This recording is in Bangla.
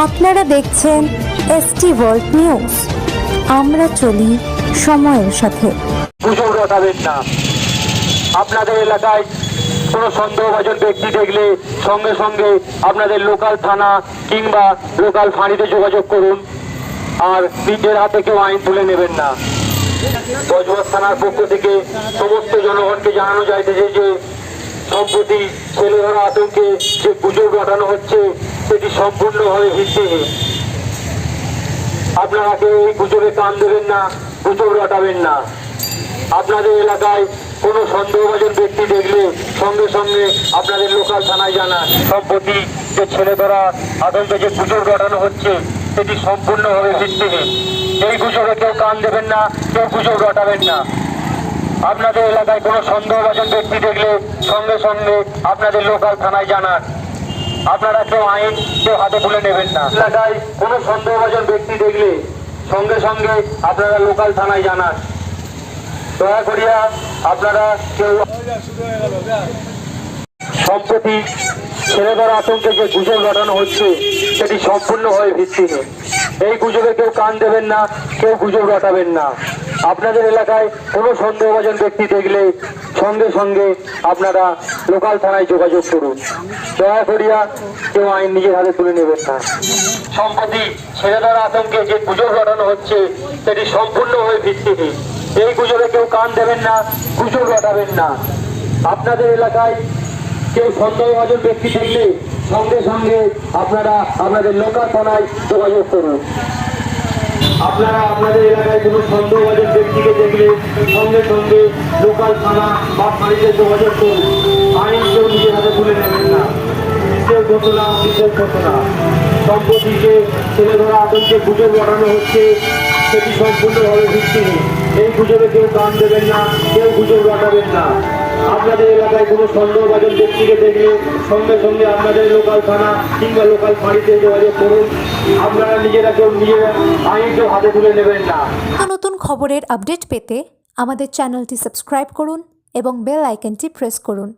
আপনারা দেখছেন এসটি ওয়ার্ল্ড নিউজ। আমরা চলি সময়ের সাথে। গুজব রটাবেন না। আপনাদের এলাকায় কোনো সন্দেহভাজন ব্যক্তি দেখলে সঙ্গে সঙ্গে আপনাদের লোকাল থানা কিংবা লোকাল ফাঁড়িতে যোগাযোগ করুন, আর নিজের হাতে কেউ আইন তুলে নেবেন না। বজবজ থানার পক্ষ থেকে সমস্ত জনগণকে জানানো যাইতেছে যে সম্প্রতি ছেলেধরা আতঙ্কে যে গুজব রটানো হচ্ছে সেটি সম্পূর্ণভাবে ভিত্তিহীন। আপনারা কেউ এই গুজবে কান দেবেন না, গুজব রটাবেন না। আপনাদের এলাকায় কোনো সন্দেহভাজন ব্যক্তি দেখলে সঙ্গে সঙ্গে আপনাদের লোকাল থানায় জানান। সম্প্রতি যে ছেলেধরা আতঙ্কে যে গুজব রটানো হচ্ছে সেটি সম্পূর্ণভাবে ভিত্তিহীন। এই গুজবে কেউ কান দেবেন না, কেউ গুজব রটাবেন না। আপনাদের এলাকায় কোনো সন্দেহভাজন ব্যক্তি দেখলে সঙ্গে সঙ্গে আপনাদের লোকাল থানায় জানান। আপনারা কেউ আইন কেউ হাতে তুলে নেবেন না। এলাকায় কোনো সন্দেহভাজন ব্যক্তি দেখলে সঙ্গে সঙ্গে আপনারা লোকাল থানায় জানান। দয়া করিয়া আপনারা কেউ সম্প্রতি ছেলেদের আতঙ্কে যে গুজব রটানো হচ্ছে সেটি সম্পূর্ণভাবে ভিত্তিহীন। এই গুজবে কেউ কান দেবেন না, কেউ গুজব রটাবেন না। আপনাদের এলাকায় কোনো সন্দেহভাজন ব্যক্তি দেখলে সঙ্গে সঙ্গে আপনারা লোকাল থানায় যোগাযোগ করুন। দয়া করিয়া কেউ আইন নিজের হাতে তুলে নেবেন না। সম্প্রতি ছেলেদের আতঙ্কে যে গুজব রটানো হচ্ছে সেটি সম্পূর্ণভাবে ভিত্তিহীন। এই গুজবে কেউ কান দেবেন না, গুজব রটাবেন না। আপনাদের এলাকায় কেউ সন্দেহভাজন ব্যক্তি দেখলে সঙ্গে সঙ্গে আপনারা আপনাদের লোকাল থানায় যোগাযোগ করুন। আপনারা আপনাদের এলাকায় কোনো সন্দেহভাজন ব্যক্তিকে দেখলে সঙ্গে সঙ্গে লোকাল থানা বা ফাঁড়িতে যোগাযোগ করুন। আইন কেউ নিজের হাতে তুলে নেবেন না। বিশেষ ঘটনা বিশেষ ঘটনা। সম্প্রতি যে ছেলেধরা আতঙ্কে গুজব রটানো হচ্ছে সেটি সম্পূর্ণভাবে ভিত্তিহীন। এই গুজবে কেউ কান দেবেন না, কেউ গুজব রটাবেন না। আপনাদের এলাকায় কোনো সন্দেহভাজন ব্যক্তিকে দেখলে সঙ্গে সঙ্গে আপনাদের লোকাল থানা কিংবা লোকাল ফাঁড়িতে যোগাযোগ করুন। আপনারা নিজেরা কেউ নিজেরা আইন কেউ হাতে তুলে নেবেন না। নতুন খবরের আপডেট পেতে আমাদের চ্যানেলটি সাবস্ক্রাইব করুন এবং বেল আইকনটি প্রেস করুন।